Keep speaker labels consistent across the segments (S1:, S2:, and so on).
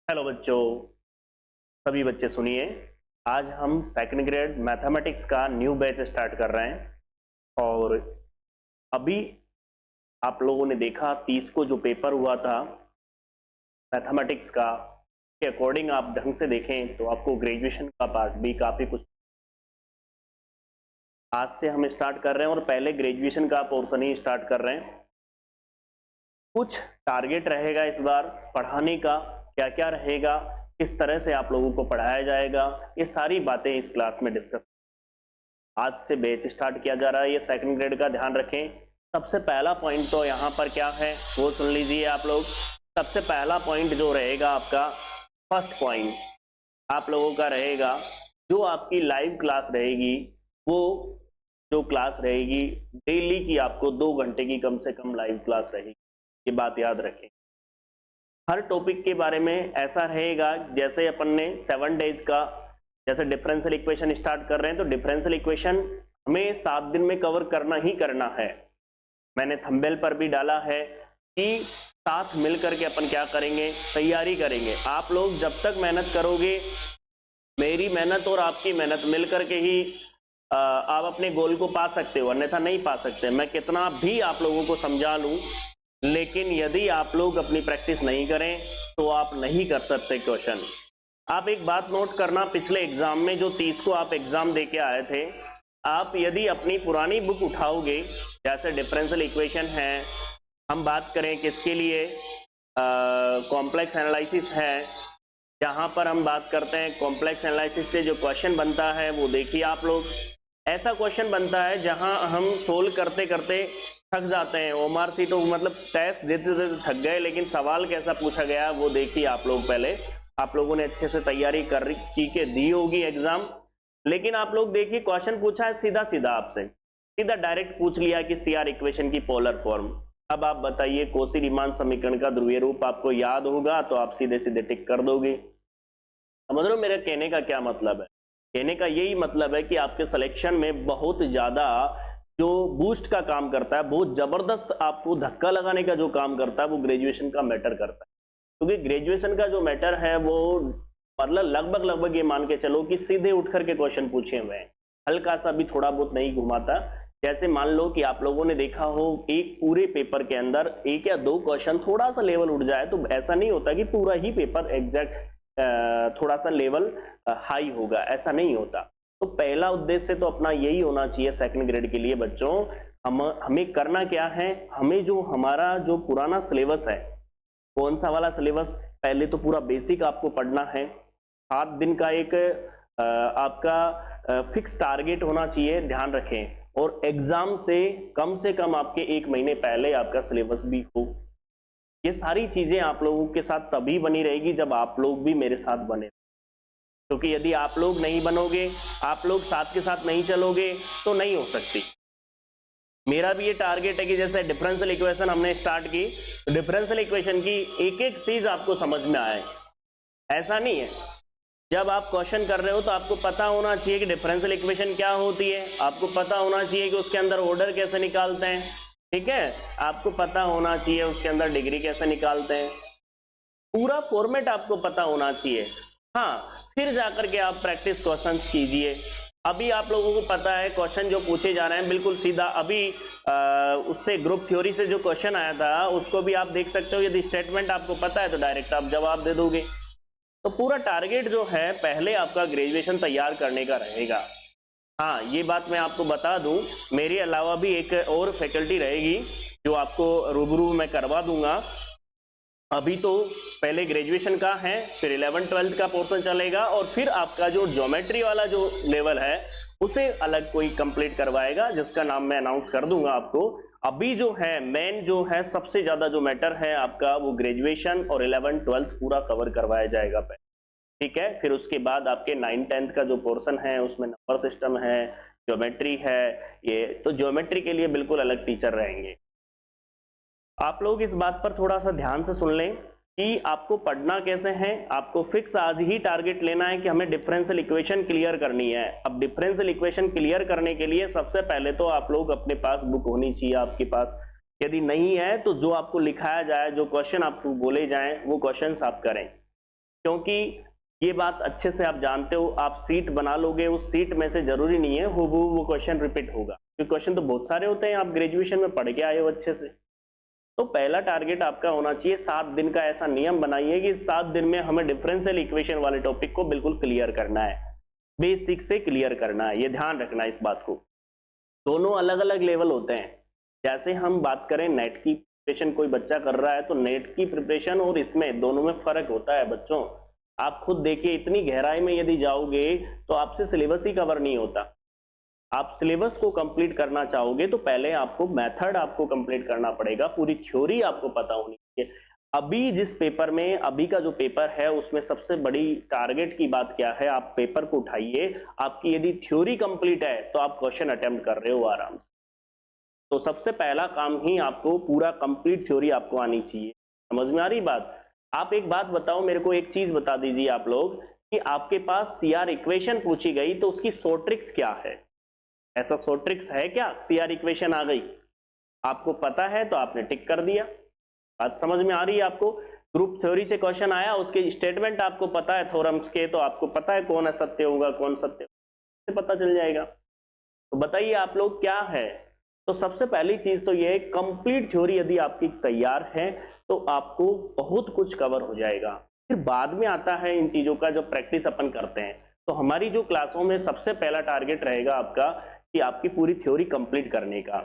S1: Hello बच्चों, सभी बच्चे सुनिए। आज हम सेकंड ग्रेड मैथमेटिक्स का न्यू बैच स्टार्ट कर रहे हैं। और अभी आप लोगों ने देखा 30 को जो पेपर हुआ था मैथमेटिक्स का, के अकॉर्डिंग आप ढंग से देखें तो आपको ग्रेजुएशन का पार्ट भी काफ़ी कुछ आज से हम स्टार्ट कर रहे हैं। और पहले ग्रेजुएशन का पोर्शन ही स्टार्ट कर रहे हैं। कुछ टारगेट रहेगा इस बार पढ़ाने का, क्या क्या रहेगा, किस तरह से आप लोगों को पढ़ाया जाएगा, ये सारी बातें इस क्लास में डिस्कस। आज से बैच स्टार्ट किया जा रहा है, ये सेकंड ग्रेड का ध्यान रखें। सबसे पहला पॉइंट तो यहाँ पर क्या है वो सुन लीजिए आप लोग। सबसे पहला पॉइंट जो रहेगा आपका, फर्स्ट पॉइंट आप लोगों का रहेगा, जो आपकी लाइव क्लास रहेगी वो जो क्लास रहेगी डेली की, आपको 2 घंटे की कम से कम लाइव क्लास रहेगी। ये बात याद रखें। हर टॉपिक के बारे में ऐसा रहेगा, जैसे अपन ने 7 डेज का जैसे डिफरेंशियल इक्वेशन स्टार्ट कर रहे हैं तो डिफरेंशियल इक्वेशन हमें 7 दिन में कवर करना ही करना है। मैंने थंबनेल पर भी डाला है कि साथ मिलकर के अपन क्या करेंगे, तैयारी करेंगे। आप लोग जब तक मेहनत करोगे, मेरी मेहनत और आपकी मेहनत मिलकर के ही आप अपने गोल को पा सकते हो, अन्यथा नहीं पा सकते। मैं कितना भी आप लोगों को समझा लूं, लेकिन यदि आप लोग अपनी प्रैक्टिस नहीं करें तो आप नहीं कर सकते क्वेश्चन। आप एक बात नोट करना, पिछले एग्जाम में जो 30 को आप एग्जाम दे के आए थे, आप यदि अपनी पुरानी बुक उठाओगे, जैसे डिफरेंशियल इक्वेशन है, हम बात करें किसके लिए, कॉम्प्लेक्स एनालिसिस है, जहां पर हम बात करते हैं कॉम्प्लेक्स एनालिसिस से जो क्वेश्चन बनता है वो देखिए आप लोग। ऐसा क्वेश्चन बनता है जहां हम सोल्व करते करते थक जाते हैं, ओमार सी तो मतलब टेस्ट देते देते थक गए, लेकिन सवाल कैसा पूछा गया वो देखिए आप लोग। पहले आप लोगों ने अच्छे से तैयारी कर के दी होगी एग्जाम, लेकिन आप लोग देखिए क्वेश्चन पूछा है सीधा सीधा आपसे, सीधा डायरेक्ट पूछ लिया कि सीआर इक्वेशन की पोलर फॉर्म। अब आप बताइए, कोशी रीमान समीकरण का ध्रुवीय रूप आपको याद होगा तो आप सीधे सीधे टिक कर दोगे। समझ रहे हो मेरे कहने का क्या मतलब है? कहने का यही मतलब है कि आपके सिलेक्शन में बहुत ज्यादा जो बूस्ट का काम करता है, बहुत जबरदस्त आपको धक्का लगाने का जो काम करता है, वो ग्रेजुएशन का मैटर करता है। क्योंकि ग्रेजुएशन का जो मैटर है वो मतलब लगभग ये मान के चलो कि सीधे उठ करके क्वेश्चन पूछे हुए हैं, हल्का सा भी थोड़ा बहुत नहीं घुमाता। जैसे मान लो कि आप लोगों ने देखा हो एक पूरे पेपर के अंदर 1 या 2 क्वेश्चन थोड़ा सा लेवल उठ जाए, तो ऐसा नहीं होता कि पूरा ही पेपर एग्जैक्ट थोड़ा सा लेवल हाई होगा, ऐसा नहीं होता। तो पहला उद्देश्य तो अपना यही होना चाहिए सेकंड ग्रेड के लिए बच्चों। हमें करना क्या है, हमें जो हमारा जो पुराना सिलेबस है, कौन सा वाला सिलेबस, पहले तो पूरा बेसिक आपको पढ़ना है। 7 दिन का एक आपका फिक्स टारगेट होना चाहिए, ध्यान रखें। और एग्जाम से कम आपके 1 महीने पहले आपका सिलेबस भी हो। ये सारी चीजें आप लोगों के साथ तभी बनी रहेगी जब आप लोग भी मेरे साथ बने, क्योंकि यदि आप लोग नहीं बनोगे, आप लोग साथ के साथ नहीं चलोगे तो नहीं हो सकती। मेरा भी ये टारगेट है कि जैसे डिफरेंशियल इक्वेशन हमने स्टार्ट की, तो डिफरेंशियल इक्वेशन की एक एक चीज आपको समझ में आए। ऐसा नहीं है, जब आप क्वेश्चन कर रहे हो तो आपको पता होना चाहिए कि डिफरेंशियल इक्वेशन क्या होती है, आपको पता होना चाहिए कि उसके अंदर ऑर्डर कैसे निकालते हैं, ठीक है, आपको पता होना चाहिए उसके अंदर डिग्री कैसे निकालते हैं, पूरा फॉर्मेट आपको पता होना चाहिए। हाँ, फिर जाकर के आप प्रैक्टिस क्वेश्चंस कीजिए। अभी आप लोगों को पता है क्वेश्चन जो पूछे जा रहे हैं बिल्कुल सीधा, अभी उससे ग्रुप थ्योरी से जो क्वेश्चन आया था उसको भी आप देख सकते हो। यदि स्टेटमेंट आपको पता है तो डायरेक्ट आप जवाब दे दोगे। तो पूरा टारगेट जो है पहले आपका ग्रेजुएशन तैयार करने का रहेगा। हाँ, ये बात मैं आपको बता दूं, मेरे अलावा भी एक और फैकल्टी रहेगी जो आपको रूबरू में करवा दूंगा। अभी तो पहले ग्रेजुएशन का है, फिर 11th-12th का पोर्शन चलेगा, और फिर आपका जो ज्योमेट्री वाला जो लेवल है उसे अलग कोई कंप्लीट करवाएगा, जिसका नाम मैं अनाउंस कर दूंगा आपको। अभी जो है मेन जो है सबसे ज्यादा जो मैटर है आपका, वो ग्रेजुएशन और 11th-12th पूरा कवर करवाया जाएगा पहले, ठीक है। फिर उसके बाद आपके 9th-10th का जो पोर्शन है उसमें नंबर सिस्टम है, ज्योमेट्री है, ये तो ज्योमेट्री के लिए बिल्कुल अलग टीचर रहेंगे। आप लोग इस बात पर थोड़ा सा ध्यान से सुन लें कि आपको पढ़ना कैसे है। आपको फिक्स आज ही टारगेट लेना है कि हमें डिफरेंशियल इक्वेशन क्लियर करनी है। अब डिफरेंशियल इक्वेशन क्लियर करने के लिए सबसे पहले तो आप लोग अपने पास बुक होनी चाहिए आपके पास। यदि नहीं है तो जो आपको लिखाया जाए, जो क्वेश्चन आपको बोले जाएं वो क्वेश्चंस आप करें। क्योंकि ये बात अच्छे से आप जानते हो, आप सीट बना लोगे, उस सीट में से जरूरी नहीं है वो क्वेश्चन रिपीट होगा, क्योंकि क्वेश्चन तो बहुत सारे होते हैं, आप ग्रेजुएशन में पढ़ के आए हो अच्छे से। तो पहला टारगेट आपका होना चाहिए 7 दिन का, ऐसा नियम बनाइए कि 7 दिन में हमें डिफरेंशियल इक्वेशन वाले टॉपिक को बिल्कुल क्लियर करना है, बेसिक से क्लियर करना है। ये ध्यान रखना है इस बात को। दोनों अलग अलग लेवल होते हैं। जैसे हम बात करें नेट की प्रिपरेशन कोई बच्चा कर रहा है, तो नेट की प्रिपरेशन और इसमें दोनों में फर्क होता है बच्चों। आप खुद देखिए, इतनी गहराई में यदि जाओगे तो आपसे सिलेबस ही कवर नहीं होता। आप सिलेबस को कंप्लीट करना चाहोगे तो पहले आपको मेथड आपको कंप्लीट करना पड़ेगा, पूरी थ्योरी आपको पता होनी चाहिए। अभी जिस पेपर में, अभी का जो पेपर है उसमें सबसे बड़ी टारगेट की बात क्या है, आप पेपर को उठाइए, आपकी यदि थ्योरी कंप्लीट है तो आप क्वेश्चन अटेम्प्ट कर रहे हो आराम से। तो सबसे पहला काम ही आपको पूरा कंप्लीट थ्योरी आपको आनी चाहिए। समझ में आ रही बात? आप एक बात बताओ मेरे को, एक चीज बता दीजिए आप लोग कि आपके पास सीआर इक्वेशन पूछी गई तो उसकी शॉर्ट ट्रिक्स क्या है? ऐसा शॉर्ट ट्रिक्स है क्या? सीआर इक्वेशन आ गई, आपको पता है तो आपने टिक कर दिया। बात समझ में आ रही है आपको? ग्रुप थ्योरी से क्वेश्चन आया, उसके स्टेटमेंट आपको पता है थ्योरम्स के, तो आपको पता है कौन असत्य होगा कौन सत्य, से पता चल जाएगा। तो बताइए आप लोग क्या है? तो सबसे पहली चीज तो ये, कंप्लीट थ्योरी यदि आपकी तैयार है तो आपको बहुत कुछ कवर हो जाएगा। फिर बाद में आता है इन चीजों का जब प्रैक्टिस अपन करते हैं। तो हमारी जो क्लासों में सबसे पहला टारगेट रहेगा आपका कि आपकी पूरी थ्योरी कंप्लीट करने का।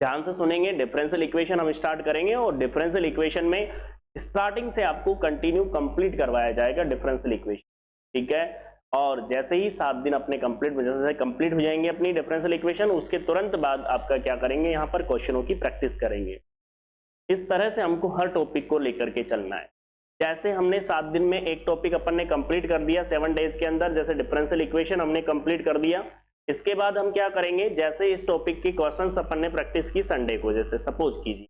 S1: ध्यान से सुनेंगे, डिफरेंशियल इक्वेशन हम स्टार्ट करेंगे और डिफरेंशियल इक्वेशन में स्टार्टिंग से आपको कंटिन्यू कंप्लीट करवाया जाएगा डिफरेंशियल इक्वेशन, ठीक है। और जैसे ही 7 दिन अपने कंप्लीट हो जाएंगे अपनी डिफरेंशियल इक्वेशन, उसके तुरंत बाद आपका क्या करेंगे, यहाँ पर क्वेश्चनों की प्रैक्टिस करेंगे। इस तरह से हमको हर टॉपिक को लेकर के चलना है। जैसे हमने 7 दिन में एक टॉपिक अपन ने कंप्लीट कर दिया 7 डेज के अंदर, जैसे डिफरेंशियल इक्वेशन हमने कंप्लीट कर दिया। इसके बाद हम क्या करेंगे, जैसे इस टॉपिक के क्वेश्चंस अपन ने प्रैक्टिस की संडे को, जैसे सपोज कीजिए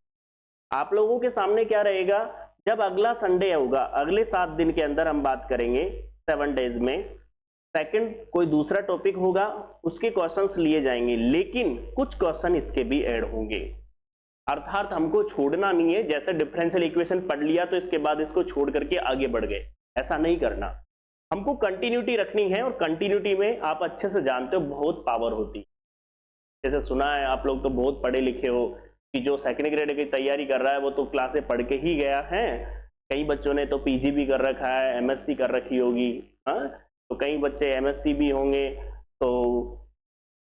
S1: आप लोगों के सामने क्या रहेगा, जब अगला संडे होगा अगले 7 दिन के अंदर हम बात करेंगे 7 डेज में, सेकंड कोई दूसरा टॉपिक होगा, उसके क्वेश्चंस लिए जाएंगे, लेकिन कुछ क्वेश्चन इसके भी ऐड होंगे। अर्थात हमको छोड़ना नहीं है, जैसे डिफरेंशियल इक्वेशन पढ़ लिया तो इसके बाद इसको छोड़ करके आगे बढ़ गए, ऐसा नहीं करना। हमको कंटिन्यूटी रखनी है, और कंटिन्यूटी में आप अच्छे से जानते हो बहुत पावर होती है। जैसे सुना है आप लोग तो बहुत पढ़े लिखे हो कि जो सेकंड ग्रेड की तैयारी कर रहा है वो तो क्लासे पढ़ के ही गया है, कई बच्चों ने तो पीजी भी कर रखा है, एमएससी कर रखी होगी, हाँ, तो कई बच्चे एमएससी भी होंगे। तो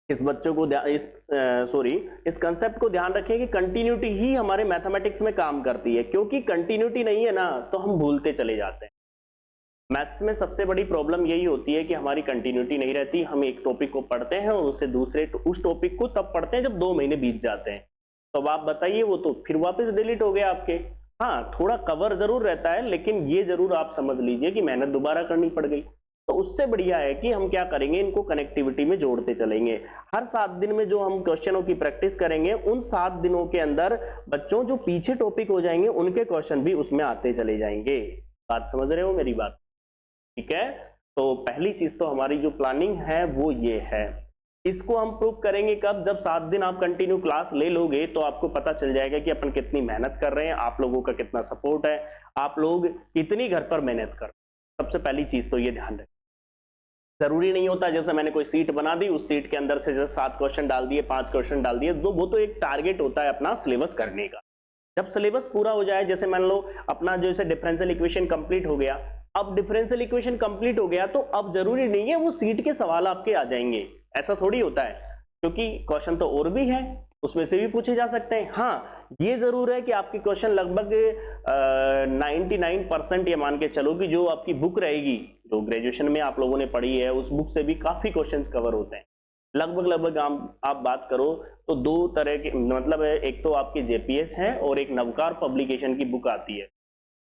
S1: इस बच्चों को इस कंसेप्ट को ध्यान रखें कि कंटिन्यूटी ही हमारे मैथमेटिक्स में काम करती है, क्योंकि कंटिन्यूटी नहीं है ना तो हम भूलते चले जाते हैं। मैथ्स में सबसे बड़ी प्रॉब्लम यही होती है कि हमारी कंटिन्यूटी नहीं रहती। हम एक टॉपिक को पढ़ते हैं और उससे दूसरे उस टॉपिक को तब पढ़ते हैं जब 2 महीने बीत जाते हैं। तो अब आप बताइए, वो तो फिर वापस डिलीट हो गया आपके। हाँ, थोड़ा कवर जरूर रहता है, लेकिन ये जरूर आप समझ लीजिए कि मेहनत दोबारा करनी पड़ गई। तो उससे बढ़िया है कि हम क्या करेंगे, इनको कनेक्टिविटी में जोड़ते चलेंगे। हर 7 दिन में जो हम क्वेश्चनों की प्रैक्टिस करेंगे, उन 7 दिनों के अंदर बच्चों जो पीछे टॉपिक हो जाएंगे उनके क्वेश्चन भी उसमें आते चले जाएंगे। बात समझ रहे हो मेरी बात? ठीक है। तो पहली चीज तो हमारी जो प्लानिंग है वो ये है। इसको हम प्रूव करेंगे कब, जब 7 दिन आप कंटिन्यू क्लास ले लोगे तो आपको पता चल जाएगा कि अपन कितनी मेहनत कर रहे हैं, आप लोगों का कितना सपोर्ट है, आप लोग कितनी घर पर मेहनत कर रहे हैं। सबसे पहली चीज तो ये ध्यान रखें। जरूरी नहीं होता जैसे मैंने कोई सीट बना दी, उस सीट के अंदर से जैसे 7 क्वेश्चन डाल दिए, 5 क्वेश्चन डाल दिए, वो तो एक टारगेट होता है अपना सिलेबस करने का। जब सिलेबस पूरा हो जाए, जैसे मान लो अपना जैसे डिफरेंशियल इक्वेशन कंप्लीट हो गया, अब डिफरेंशियल इक्वेशन कंप्लीट हो गया तो अब जरूरी नहीं है वो सीट के सवाल आपके आ जाएंगे, ऐसा थोड़ी होता है, क्योंकि क्वेश्चन तो और भी है, उसमें से भी पूछे जा सकते हैं। हाँ, ये जरूर है कि आपके क्वेश्चन लगभग 99% ये मान के चलो कि जो आपकी बुक रहेगी, जो ग्रेजुएशन में आप लोगों ने पढ़ी है, उस बुक से भी काफी क्वेश्चंस कवर होते हैं। लगभग आप बात करो तो 2 तरह के, मतलब एक तो आपके जेपीएस है और एक नवकार पब्लिकेशन की बुक आती है,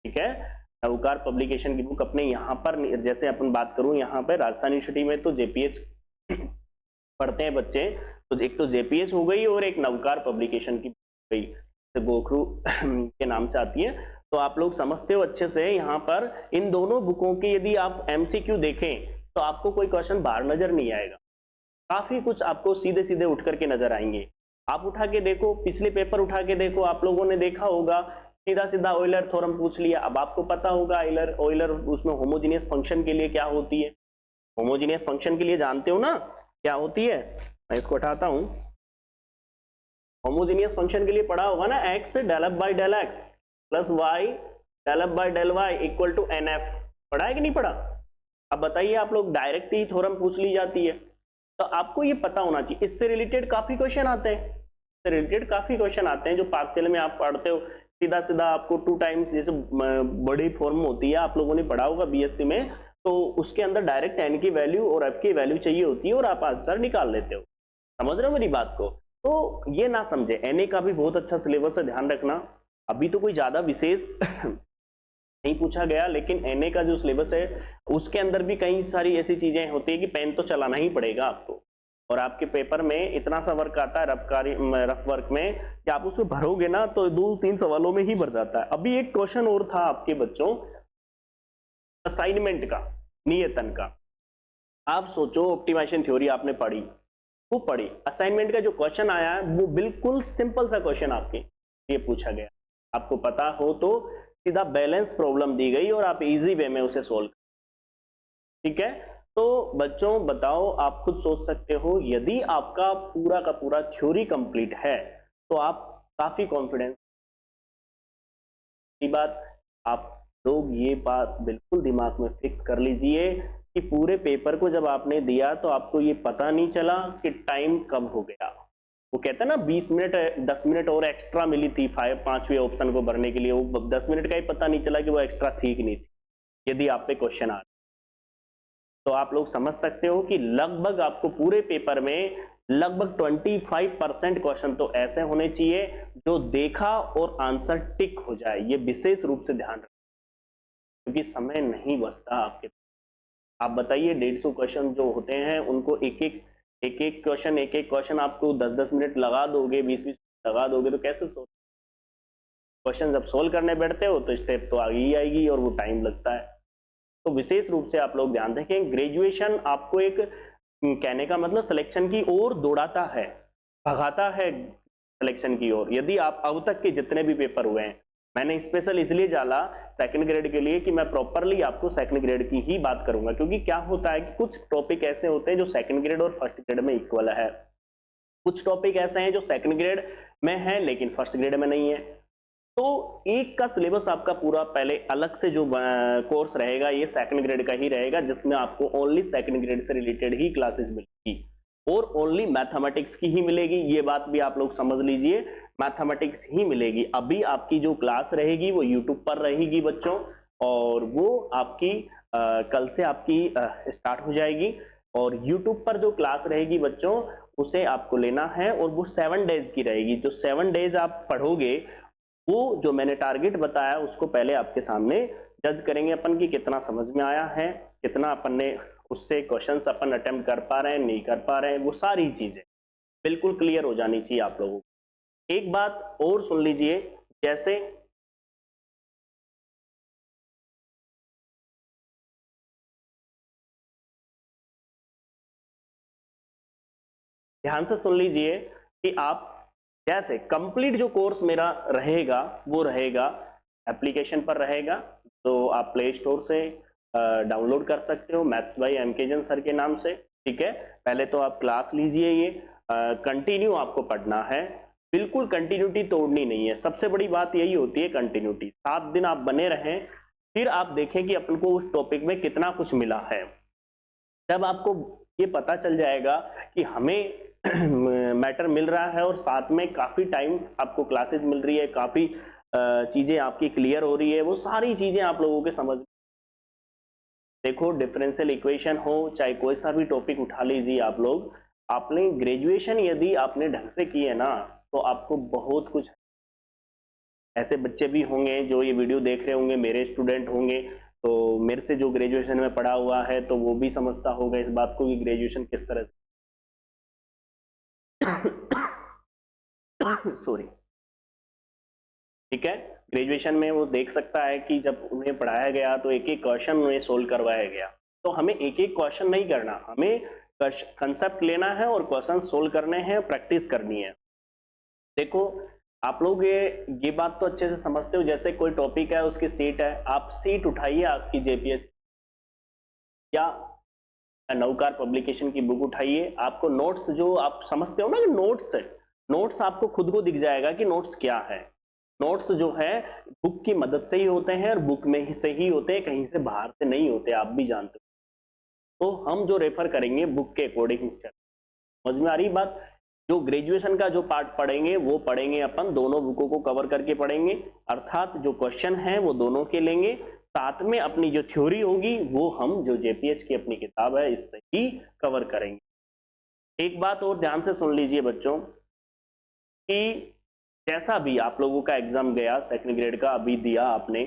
S1: ठीक है। नवकार पब्लिकेशन की बुक अपने यहाँ पर, जैसे अपन बात करूं यहाँ पे राजस्थान यूनिवर्सिटी में तो जेपीएस पढ़ते हैं बच्चे, तो एक तो जेपीएस हो गई और एक नवकार पब्लिकेशन की बुक गई, तो गोखरू के नाम से आती है। तो आप लोग समझते हो अच्छे से, यहाँ पर इन दोनों बुकों की यदि आप एमसीक्यू देखें तो आपको कोई क्वेश्चन बाहर नजर नहीं आएगा, काफी कुछ आपको सीधे सीधे उठ करके नजर आएंगे। आप उठा के देखो, पिछले पेपर उठा के देखो, आप लोगों ने देखा होगा सीधा सीधा ऑयलर थ्योरम पूछ लिया। अब आपको पता होगा ऑयलर उसमें होमोजेनियस फंक्शन के लिए क्या होती है, होमोजेनियस फंक्शन के लिए जानते हो ना क्या होती है। मैं इसको हटाता हूं, होमोजेनियस फंक्शन के लिए पढ़ा होगा ना, x del F by del X plus Y del F by del Y equal to N F, पढ़ा है कि नहीं पढ़ा। अब बताइए आप लोग, डायरेक्ट ही थ्योरम पूछ ली जाती है, तो आपको ये पता होना चाहिए। इससे रिलेटेड काफी क्वेश्चन आते हैं, इससे रिलेटेड काफी क्वेश्चन आते हैं जो पार्शियल में आप पढ़ते हो, सीधा सीधा आपको 2 टाइम्स जैसे बड़ी फॉर्म होती है, आप लोगों ने पढ़ा होगा बीएससी में, तो उसके अंदर डायरेक्ट एन की वैल्यू और एफ की वैल्यू चाहिए होती है और आप आंसर निकाल लेते हो। समझ रहे हो मेरी बात को। तो ये ना समझे, एनए का भी बहुत अच्छा सिलेबस है, ध्यान रखना। अभी तो कोई ज्यादा विशेष नहीं पूछा गया, लेकिन एनए का जो सिलेबस है उसके अंदर भी कई सारी ऐसी चीजें होती है कि पेन तो चलाना ही पड़ेगा आपको, और आपके पेपर में इतना सा वर्क आता है रफ वर्क में कि आप उसे भरोगे ना तो 2-3 सवालों में ही भर जाता है। अभी एक क्वेश्चन और था आपके बच्चों असाइनमेंट का, नियतन का। आप सोचो, ऑप्टिमाइजेशन थ्योरी आपने पढ़ी, खूब पढ़ी, असाइनमेंट का जो क्वेश्चन आया है वो बिल्कुल सिंपल सा क्वेश्चन आपके ये पूछा गया, आपको पता हो तो सीधा बैलेंस प्रॉब्लम दी गई और आप इजी वे में उसे सोल्व, ठीक है। तो बच्चों बताओ, आप खुद सोच सकते हो, यदि आपका पूरा का पूरा थ्योरी कंप्लीट है तो आप काफी कॉन्फिडेंस की बात, आप लोग ये बात बिल्कुल दिमाग में फिक्स कर लीजिए कि पूरे पेपर को जब आपने दिया तो आपको ये पता नहीं चला कि टाइम कब हो गया। वो कहते हैं ना 20 मिनट 10 मिनट और एक्स्ट्रा मिली थी 5वें ऑप्शन को भरने के लिए, वो 10 मिनट का ही पता नहीं चला कि वो एक्स्ट्रा थी कि नहीं थी, यदि आप पे क्वेश्चन आ। तो आप लोग समझ सकते हो कि लगभग आपको पूरे पेपर में लगभग 25% क्वेश्चन तो ऐसे होने चाहिए जो देखा और आंसर टिक हो जाए, ये विशेष रूप से ध्यान रखें क्योंकि समय नहीं बचता आपके। आप बताइए 150 क्वेश्चन जो होते हैं उनको एक एक क्वेश्चन आपको 10-10 मिनट लगा दोगे, 20-20 मिनट लगा दोगे तो कैसे सोल्व। क्वेश्चन जब सोल्व करने बैठते हो तो स्टेप तो आगे ही आएगी और वो टाइम लगता है। तो विशेष रूप से आप लोग ध्यान रखें, ग्रेजुएशन आपको एक कहने का मतलब सिलेक्शन की ओर दौड़ाता है, भगाता है सिलेक्शन की ओर। यदि आप अब तक के जितने भी पेपर हुए हैं, मैंने स्पेशल इसलिए डाला सेकंड ग्रेड के लिए कि मैं प्रॉपरली आपको सेकंड ग्रेड की ही बात करूंगा, क्योंकि क्या होता है कि कुछ टॉपिक ऐसे होते हैं जो सेकंड ग्रेड और फर्स्ट ग्रेड में इक्वल है, कुछ टॉपिक ऐसे हैं जो सेकंड ग्रेड में है लेकिन फर्स्ट ग्रेड में नहीं है। तो एक का सिलेबस आपका पूरा पहले अलग से जो कोर्स रहेगा ये सेकंड ग्रेड का ही रहेगा, जिसमें आपको ओनली सेकंड ग्रेड से रिलेटेड ही क्लासेस मिलेगी और ओनली मैथमेटिक्स की ही मिलेगी। ये बात भी आप लोग समझ लीजिए, मैथमेटिक्स ही मिलेगी। अभी आपकी जो क्लास रहेगी वो यूट्यूब पर रहेगी बच्चों, और वो आपकी कल से आपकी स्टार्ट हो जाएगी। और यूट्यूब पर जो क्लास रहेगी बच्चों उसे आपको लेना है और वो 7 डेज की रहेगी। जो 7 डेज आप पढ़ोगे वो जो मैंने टारगेट बताया उसको पहले आपके सामने जज करेंगे अपन कि कितना समझ में आया है, कितना अपन ने उससे क्वेश्चंस अपन अटेम्प्ट कर पा रहे हैं, नहीं कर पा रहे हैं, वो सारी चीजें बिल्कुल क्लियर हो जानी चाहिए आप लोगों को। एक बात और सुन लीजिए, जैसे ध्यान से सुन लीजिए कि आप जैसे कंप्लीट जो कोर्स मेरा रहेगा वो रहेगा एप्लीकेशन पर रहेगा, तो आप प्ले स्टोर से डाउनलोड कर सकते हो, मैथ्स बाय एम के जैन सर के नाम से, ठीक है। पहले तो आप क्लास लीजिए, ये कंटिन्यू आपको पढ़ना है, बिल्कुल कंटिन्यूटी तोड़नी नहीं है। सबसे बड़ी बात यही होती है कंटिन्यूटी, 7 दिन आप बने रहें, फिर आप देखें कि अपन को उस टॉपिक में कितना कुछ मिला है। जब आपको ये पता चल जाएगा कि हमें मैटर मिल रहा है और साथ में काफी टाइम आपको क्लासेस मिल रही है, काफी चीजें आपकी क्लियर हो रही है, वो सारी चीजें आप लोगों के समझ। देखो डिफरेंशियल इक्वेशन हो चाहे कोई सा भी टॉपिक उठा लीजिए आप लोग, आपने ग्रेजुएशन यदि आपने ढंग से की है ना तो आपको बहुत कुछ। ऐसे बच्चे भी होंगे जो ये वीडियो देख रहे होंगे, मेरे स्टूडेंट होंगे, तो मेरे से जो ग्रेजुएशन में पढ़ा हुआ है तो वो भी समझता होगा इस बात को कि ग्रेजुएशन किस तरह से सॉरी, ठीक है। ग्रेजुएशन में वो देख सकता है कि जब उन्हें पढ़ाया गया तो एक एक क्वेश्चन उन्हें सोल्व करवाया गया, तो हमें एक एक क्वेश्चन नहीं करना, हमें कंसेप्ट लेना है और क्वेश्चन सोल्व करने हैं, प्रैक्टिस करनी है। देखो आप लोग ये बात तो अच्छे से समझते हो, जैसे कोई टॉपिक है उसकी सीट है, आप सीट उठाइए आपकी जेपीएच या नवकार पब्लिकेशन की बुक उठाइए, आपको नोट्स जो आप समझते हो ना कि नोट्स है, नोट्स आपको खुद को दिख जाएगा कि नोट्स क्या है। नोट्स जो है बुक की मदद से ही होते हैं और बुक में ही से ही होते हैं, कहीं से बाहर से नहीं होते, आप भी जानते हो। तो हम जो रेफर करेंगे बुक के अकॉर्डिंग, समझ में आ रही बात। जो ग्रेजुएशन का जो पार्ट पढ़ेंगे वो पढ़ेंगे अपन दोनों बुकों को कवर करके पढ़ेंगे, अर्थात जो क्वेश्चन है वो दोनों के लेंगे, साथ में अपनी जो थ्योरी होगी वो हम जो जेपीएच की अपनी किताब है इससे ही कवर करेंगे। एक बात और ध्यान से सुन लीजिए बच्चों कि जैसा भी आप लोगों का एग्जाम गया सेकंड ग्रेड का अभी दिया आपने,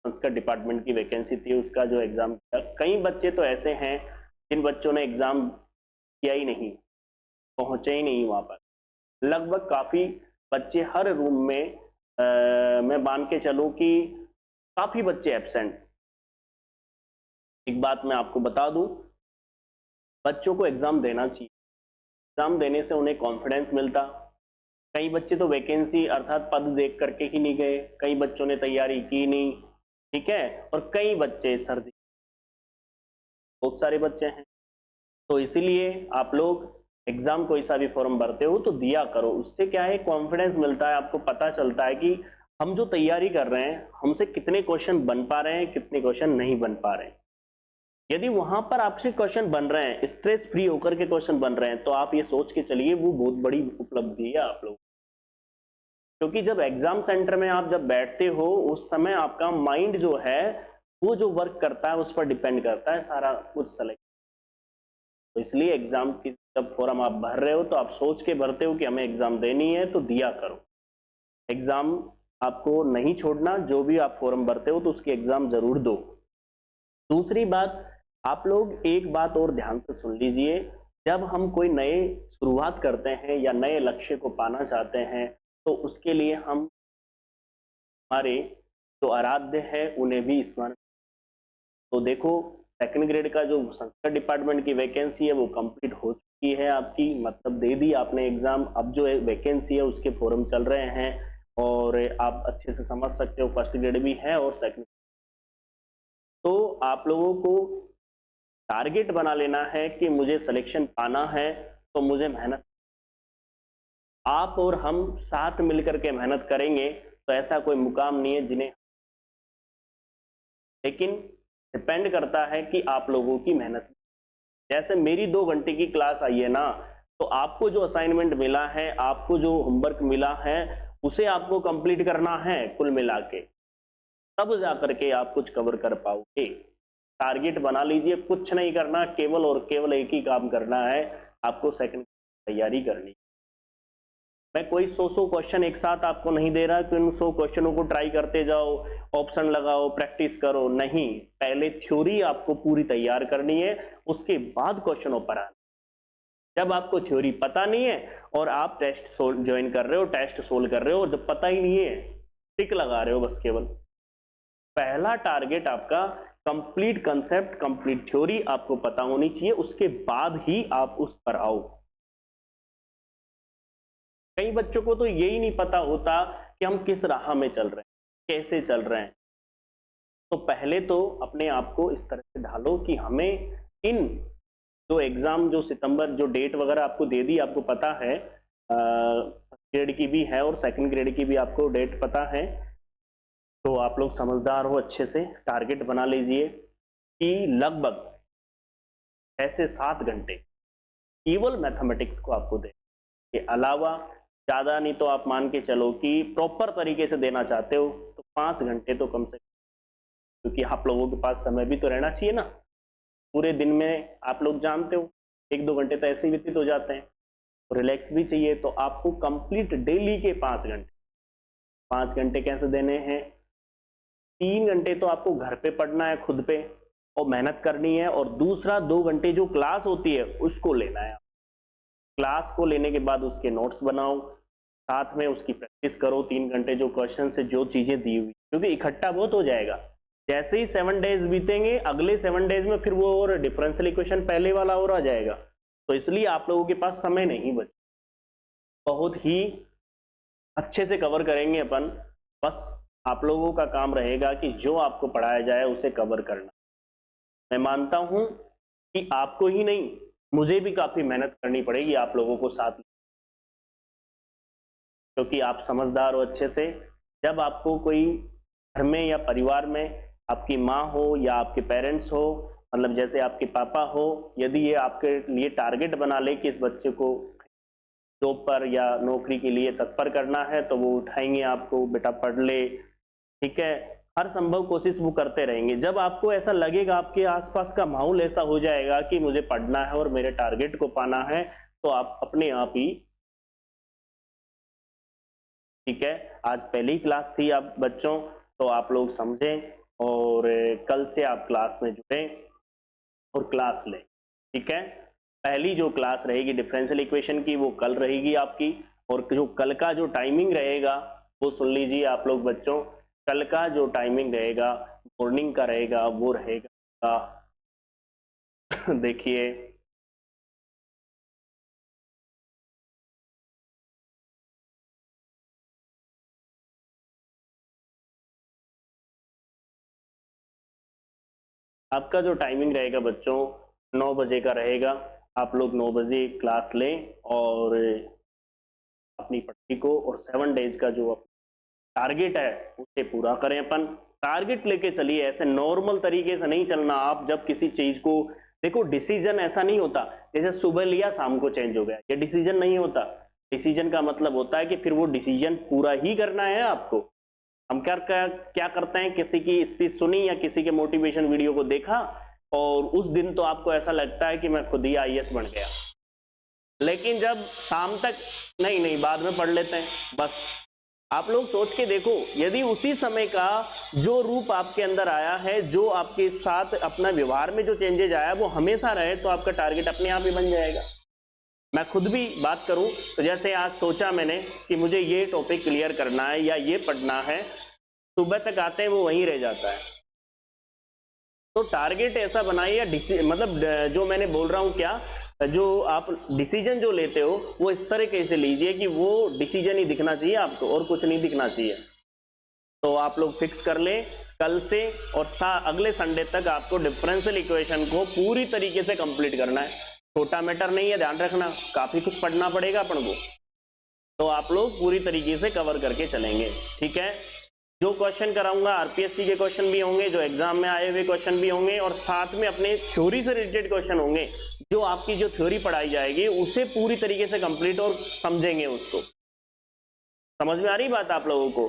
S1: संस्कृत डिपार्टमेंट की वैकेंसी थी उसका जो एग्जाम किया, कई बच्चे तो ऐसे हैं जिन बच्चों ने एग्जाम किया ही नहीं, पहुंचे ही नहीं वहां पर। लगभग काफी बच्चे हर रूम में मैं मान के चलूं कि काफी बच्चे एब्सेंट। एक बात मैं आपको बता दूं, बच्चों को एग्जाम देना चाहिए, एग्जाम देने से उन्हें कॉन्फिडेंस मिलता। कई बच्चे तो वैकेंसी अर्थात पद देख करके ही नहीं गए, कई बच्चों ने तैयारी की नहीं, ठीक है, और कई बच्चे सर्दी, बहुत सारे बच्चे हैं। तो इसीलिए आप लोग एग्जाम कोई सा भी फॉर्म भरते हो तो दिया करो, उससे क्या है कॉन्फिडेंस मिलता है, आपको पता चलता है कि हम जो तैयारी कर रहे हैं हमसे कितने क्वेश्चन बन पा रहे हैं, कितने क्वेश्चन नहीं बन पा रहे हैं। यदि वहां पर आपसे क्वेश्चन बन रहे हैं, स्ट्रेस फ्री होकर के क्वेश्चन बन रहे हैं, तो आप ये सोच के चलिए वो बहुत बड़ी उपलब्धि है आप लोग। क्योंकि जब एग्जाम सेंटर में आप जब बैठते हो उस समय आपका माइंड जो है वो जो वर्क करता है उस पर डिपेंड करता है सारा कुछ सेलेक्ट। तो इसलिए एग्जाम की जब फॉर्म आप भर रहे हो तो आप सोच के भरते हो कि हमें एग्जाम देनी है तो दिया करो। एग्जाम आपको नहीं छोड़ना, जो भी आप फॉर्म भरते हो तो उसकी एग्जाम जरूर दो। दूसरी बात, आप लोग एक बात और ध्यान से सुन लीजिए, जब हम कोई नए शुरुआत करते हैं या नए लक्ष्य को पाना चाहते हैं तो उसके लिए हम हमारे जो आराध्य है उन्हें भी स्मरण। तो देखो सेकंड ग्रेड का जो संस्कृत डिपार्टमेंट की वैकेंसी है वो कंप्लीट हो चुकी है आपकी, मतलब दे दी आपने एग्जाम। अब जो वैकेंसी है उसके फॉर्म चल रहे हैं और आप अच्छे से समझ सकते हो फर्स्ट ग्रेड भी है और सेकंड। तो आप लोगों को टारगेट बना लेना है कि मुझे सिलेक्शन पाना है तो मुझे मेहनत, आप और हम साथ मिलकर के मेहनत करेंगे तो ऐसा कोई मुकाम नहीं है जिन्हें, लेकिन डिपेंड करता है कि आप लोगों की मेहनत। जैसे मेरी 2 घंटे की क्लास आई है ना, तो आपको जो असाइनमेंट मिला है, आपको जो होमवर्क मिला है उसे आपको कंप्लीट करना है कुल मिला के, तब जाकर के आप कुछ कवर कर पाओगे। टारगेट बना लीजिए, कुछ नहीं करना, केवल और केवल एक ही काम करना है, आपको सेकंड तैयारी करनी। मैं कोई 100 क्वेश्चन एक साथ आपको नहीं दे रहा कि उन 100 क्वेश्चनों को ट्राई करते जाओ, ऑप्शन लगाओ, प्रैक्टिस करो, नहीं। पहले थ्योरी आपको पूरी तैयार करनी है, उसके बाद क्वेश्चनों पर आना। जब आपको थ्योरी पता नहीं है और आप टेस्ट ज्वाइन कर रहे हो, टेस्ट सोल्व कर रहे हो, जब पता ही नहीं है टिक लगा रहे हो बस केवल। पहला टारगेट आपका कंप्लीट कंसेप्ट, कंप्लीट थ्योरी आपको पता होनी चाहिए, उसके बाद ही आप उस पर आओ। कई बच्चों को तो यही नहीं पता होता कि हम किस राह में चल रहे हैं, कैसे चल रहे हैं। तो पहले तो अपने आप को इस तरह से ढालो कि हमें इन जो एग्जाम जो सितंबर जो डेट वगैरह आपको दे दी, आपको पता है ग्रेड की भी है और सेकंड ग्रेड की भी आपको डेट पता है। तो आप लोग समझदार हो, अच्छे से टारगेट बना लीजिए कि लगभग 6 से 7 घंटे केवल मैथमेटिक्स को आपको दे के अलावा, ज़्यादा नहीं तो आप मान के चलो कि प्रॉपर तरीके से देना चाहते हो तो 5 घंटे तो कम से कम, क्योंकि आप लोगों के पास समय भी तो रहना चाहिए ना। पूरे दिन में आप लोग जानते हो 1-2 घंटे तो ऐसे ही व्यतीत हो जाते हैं, रिलैक्स भी चाहिए। तो आपको कंप्लीट डेली के 5 घंटे, 5 घंटे कैसे देने हैं, 3 घंटे तो आपको घर पे पढ़ना है खुद पे और मेहनत करनी है, और दूसरा 2 घंटे जो क्लास होती है उसको लेना है। क्लास को लेने के बाद उसके नोट्स बनाओ, साथ में उसकी प्रैक्टिस करो 3 घंटे जो क्वेश्चन से जो चीजें दी हुई, क्योंकि इकट्ठा बहुत हो जाएगा। जैसे ही 7 डेज बीतेंगे, अगले 7 डेज में फिर वो और डिफरेंशियल इक्वेशन पहले वाला और आ जाएगा। तो इसलिए आप लोगों के पास समय नहीं बचे, बहुत ही अच्छे से कवर करेंगे अपन। बस आप लोगों का काम रहेगा कि जो आपको पढ़ाया जाए उसे कवर करना। मैं मानता हूं कि आपको ही नहीं, मुझे भी काफी मेहनत करनी पड़ेगी आप लोगों को साथ, क्योंकि आप समझदार हो अच्छे से। जब आपको कोई घर में या परिवार में आपकी माँ हो या आपके पेरेंट्स हो, मतलब जैसे आपके पापा हो, यदि ये आपके लिए टारगेट बना ले कि इस बच्चे को जॉब पर या नौकरी के लिए तत्पर करना है, तो वो उठाएंगे आपको, बेटा पढ़ ले, ठीक है, हर संभव कोशिश वो करते रहेंगे। जब आपको ऐसा लगेगा, आपके आसपास का माहौल ऐसा हो जाएगा कि मुझे पढ़ना है और मेरे टारगेट को पाना है, तो आप अपने आप ही, ठीक है। आज पहली क्लास थी आप बच्चों, तो आप लोग समझें और कल से आप क्लास में जुड़ें और क्लास लें, ठीक है। पहली जो क्लास रहेगी डिफरेंशियल इक्वेशन की, वो कल रहेगी आपकी, और जो कल का जो टाइमिंग रहेगा वो सुन लीजिए आप लोग बच्चों। कल का जो टाइमिंग रहेगा मॉर्निंग का रहेगा, वो रहेगा देखिए, आपका जो टाइमिंग रहेगा बच्चों 9 बजे का रहेगा। आप लोग 9 बजे क्लास लें और अपनी पढ़ाई को, और 7 डेज का जो टारगेट है उसे पूरा करें। अपन टारगेट लेके चलिए, ऐसे नॉर्मल तरीके से नहीं चलना। आप जब किसी चीज को देखो, डिसीजन ऐसा नहीं होता जैसे सुबह लिया शाम को चेंज हो गया, ये डिसीजन नहीं होता। डिसीजन का मतलब होता है कि फिर वो डिसीजन पूरा ही करना है आपको। हम क्या करते हैं, किसी की स्पीच सुनी या किसी के मोटिवेशन वीडियो को देखा, और उस दिन तो आपको ऐसा लगता है कि मैं खुद ही आईएएस बन गया, लेकिन जब शाम तक नहीं नहीं बाद में पढ़ लेते हैं, बस आप लोग सोच के देखो, यदि उसी समय का जो रूप आपके अंदर आया है, जो आपके साथ अपना व्यवहार में जो चेंजेज आया, वो हमेशा रहे, तो आपका टारगेट अपने आप ही बन जाएगा। मैं खुद भी बात करूं तो जैसे आज सोचा मैंने कि मुझे ये टॉपिक क्लियर करना है या ये पढ़ना है, सुबह तक आते हैं वो वहीं रह जाता है। तो टारगेट ऐसा बनाइए, मतलब जो मैंने बोल रहा हूं, क्या जो आप डिसीजन जो लेते हो वो इस तरीके से लीजिए कि वो डिसीजन ही दिखना चाहिए आपको, और कुछ नहीं दिखना चाहिए। तो आप लोग फिक्स कर लें कल से, और अगले संडे तक आपको डिफरेंशियल इक्वेशन को पूरी तरीके से कंप्लीट करना है। छोटा मैटर नहीं है, ध्यान रखना, काफी कुछ पढ़ना पड़ेगा अपन को, तो आप लोग पूरी तरीके से कवर करके चलेंगे, ठीक है। जो क्वेश्चन कराऊंगा आरपीएससी के क्वेश्चन भी होंगे, जो एग्जाम में आए हुए क्वेश्चन भी होंगे, और साथ में अपने थ्योरी से रिलेटेड क्वेश्चन होंगे। जो आपकी जो थ्योरी पढ़ाई जाएगी उसे पूरी तरीके से कंप्लीट और समझेंगे उसको। समझ में आ रही बात आप लोगों को?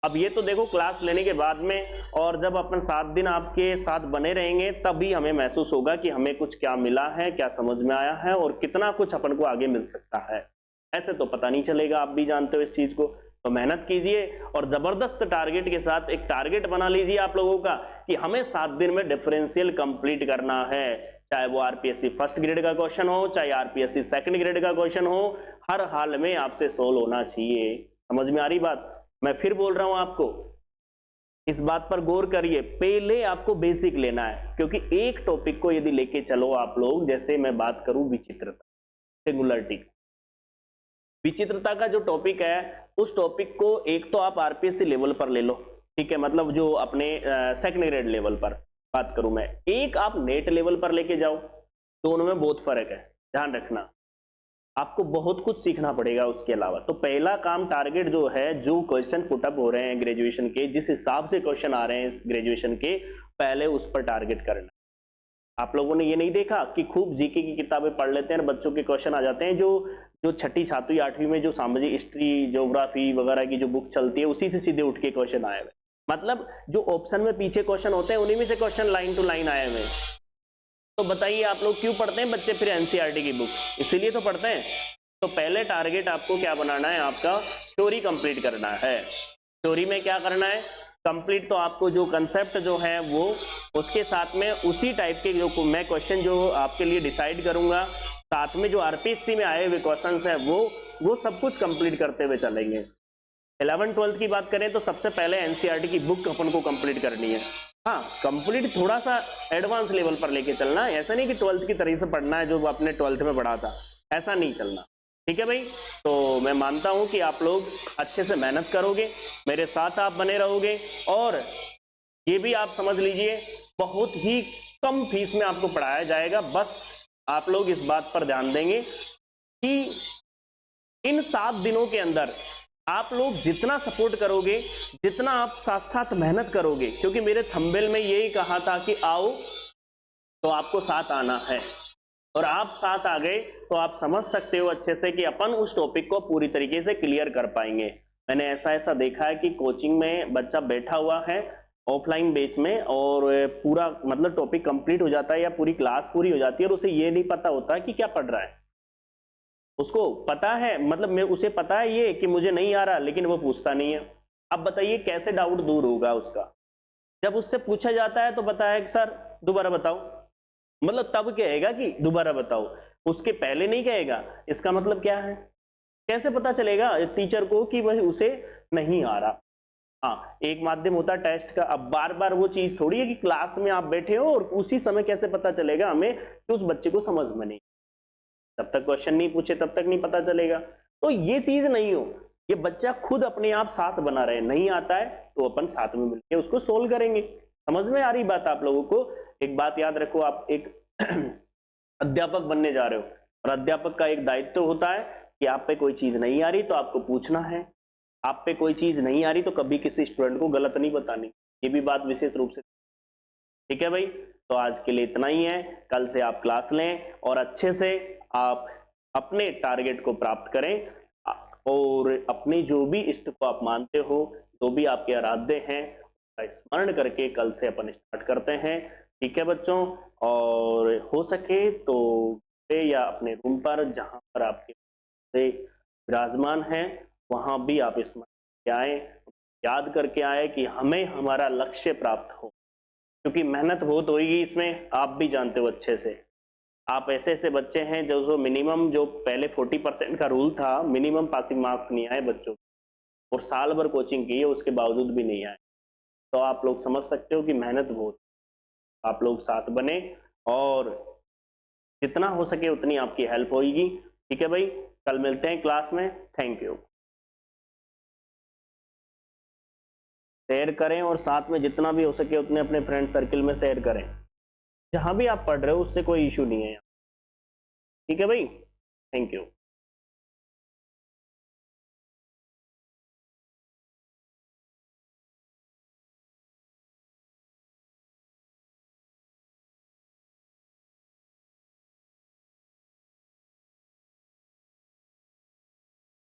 S1: अब ये तो देखो क्लास लेने के बाद में, और जब अपन 7 दिन आपके साथ बने रहेंगे, तभी हमें महसूस होगा कि हमें कुछ क्या मिला है, क्या समझ में आया है, और कितना कुछ अपन को आगे मिल सकता है। ऐसे तो पता नहीं चलेगा, आप भी जानते हो इस चीज को। तो मेहनत कीजिए और जबरदस्त टारगेट के साथ एक टारगेट बना लीजिए आप लोगों का कि हमें 7 दिन में डिफरेंशियल कंप्लीट करना है। चाहे वो आरपीएससी फर्स्ट ग्रेड का क्वेश्चन हो, चाहे आरपीएससी सेकंड ग्रेड का क्वेश्चन हो, हर हाल में आपसे सोल्व होना चाहिए। समझ में आ रही बात? मैं फिर बोल रहा हूं आपको, इस बात पर गौर करिए। पहले आपको बेसिक लेना है, क्योंकि एक टॉपिक को यदि लेके चलो आप लोग, जैसे मैं बात करूं विचित्रता, सिंगुलरिटी, विचित्रता का जो टॉपिक है, उस टॉपिक को एक तो आप आरपीएससी लेवल पर ले लो, ठीक है, मतलब जो अपने सेकंड ग्रेड लेवल पर बात करूं मैं, एक आप नेट लेवल पर लेके जाओ, दोनों में बहुत फर्क है, ध्यान रखना। आपको बहुत कुछ सीखना पड़ेगा उसके अलावा। तो पहला काम टारगेट जो है, जो क्वेश्चन पुटअप हो रहे हैं ग्रेजुएशन के, जिस हिसाब से क्वेश्चन आ रहे हैं ग्रेजुएशन के, पहले उस पर टारगेट करना। आप लोगों ने ये नहीं देखा कि खूब जीके की किताबें पढ़ लेते हैं, बच्चों के क्वेश्चन आ जाते हैं, जो छठी सातवीं आठवीं में जो सामाजिक हिस्ट्री ज्योग्राफी वगैरह की जो बुक चलती है, उसी से सीधे उठ के क्वेश्चन आए हुए, मतलब जो ऑप्शन में पीछे क्वेश्चन होते हैं उन्हीं में से क्वेश्चन लाइन टू लाइन आए हुए। तो बताइए आप लोग क्यों पढ़ते हैं बच्चे फिर एनसीईआरटी की बुक? इसीलिए तो पढ़ते हैं। तो पहले टारगेट आपको क्या बनाना है, आपका थ्योरी कंप्लीट करना है। थ्योरी में क्या करना है कंप्लीट? तो आपको जो कंसेप्ट जो है वो, उसके साथ में उसी टाइप के जो मैं क्वेश्चन जो आपके लिए डिसाइड करूंगा, साथ में जो आरपीएससी में आए हुए क्वेश्चंस हैं वो सब कुछ कंप्लीट करते हुए चलेंगे। 11th 12th की बात करें तो सबसे पहले एनसीईआरटी की बुक अपन को कंप्लीट करनी है। हाँ, कंप्लीट थोड़ा सा एडवांस लेवल पर लेके चलना है, ऐसा नहीं कि 12th की तरह से पढ़ना है जो आपने 12th में पढ़ा था, ऐसा नहीं चलना, ठीक है भाई। तो मैं मानता हूं कि आप लोग अच्छे से मेहनत करोगे, मेरे साथ आप बने रहोगे, और ये भी आप समझ लीजिए बहुत ही कम फीस में आपको पढ़ाया जाएगा। बस आप लोग इस बात पर ध्यान देंगे कि इन 7 दिनों के अंदर आप लोग जितना सपोर्ट करोगे, जितना आप साथ साथ मेहनत करोगे, क्योंकि मेरे थंबनेल में यही कहा था कि आओ तो आपको साथ आना है, और आप साथ आ गए तो आप समझ सकते हो अच्छे से कि अपन उस टॉपिक को पूरी तरीके से क्लियर कर पाएंगे। मैंने ऐसा देखा है कि कोचिंग में बच्चा बैठा हुआ है ऑफलाइन बैच में, और पूरा मतलब टॉपिक कंप्लीट हो जाता है या पूरी क्लास पूरी हो जाती है, और उसे ये नहीं पता होता कि क्या पढ़ रहा है। उसको पता है, मतलब मैं उसे पता है ये कि मुझे नहीं आ रहा, लेकिन वो पूछता नहीं है। अब बताइए कैसे डाउट दूर होगा उसका? जब उससे पूछा जाता है तो बताया कि सर दोबारा बताओ, मतलब तब कहेगा कि दोबारा बताओ, उसके पहले नहीं कहेगा। इसका मतलब क्या है? कैसे पता चलेगा टीचर को कि वह उसे नहीं आ रहा? हाँ, एक माध्यम होता है टेस्ट का। अब बार बार वो चीज थोड़ी है कि क्लास में आप बैठे हो और उसी समय कैसे पता चलेगा हमें कि उस बच्चे को समझ में नहीं, जब तक क्वेश्चन नहीं पूछे तब तक नहीं पता चलेगा। तो ये चीज नहीं हो, ये बच्चा खुद अपने आप साथ बना रहे। नहीं आता है तो अपन साथ में मिलकर उसको सोल्व करेंगे। समझ में आ रही बात आप लोगों को? एक बात याद रखो, आप एक अध्यापक बनने जा रहे हो, और अध्यापक का एक दायित्व होता है कि आप पे कोई चीज नहीं आ रही तो आपको पूछना है। आप पे कोई चीज नहीं आ रही तो कभी किसी स्टूडेंट को गलत नहीं बतानी, ये भी बात विशेष रूप से। ठीक है भाई, तो आज के लिए इतना ही है। कल से आप क्लास लें और अच्छे से आप अपने टारगेट को प्राप्त करें, और अपने जो भी इष्ट को आप मानते हो, जो भी आपके आराध्य हैं, स्मरण करके कल से अपन स्टार्ट करते हैं। ठीक है बच्चों, और हो सके तो या अपने रूम पर जहां पर आपके विराजमान हैं वहां भी आप स्मरण आए, याद करके आए कि हमें हमारा लक्ष्य प्राप्त हो, क्योंकि मेहनत बहुत होगी इसमें, आप भी जानते हो अच्छे से। आप ऐसे ऐसे बच्चे हैं जो मिनिमम, जो पहले 40% का रूल था, मिनिमम पासिंग मार्क्स नहीं आए बच्चों, और साल भर कोचिंग की है उसके बावजूद भी नहीं आए। तो आप लोग समझ सकते हो कि मेहनत बहुत। आप लोग साथ बने और जितना हो सके उतनी आपकी हेल्प होगी। ठीक है भाई, कल मिलते हैं क्लास में। Thank you. शेयर करें और साथ में जितना भी हो सके उतने अपने फ्रेंड सर्किल में शेयर करें। जहां भी आप पढ़ रहे हो उससे कोई इशू नहीं है। ठीक है भाई, थैंक यू।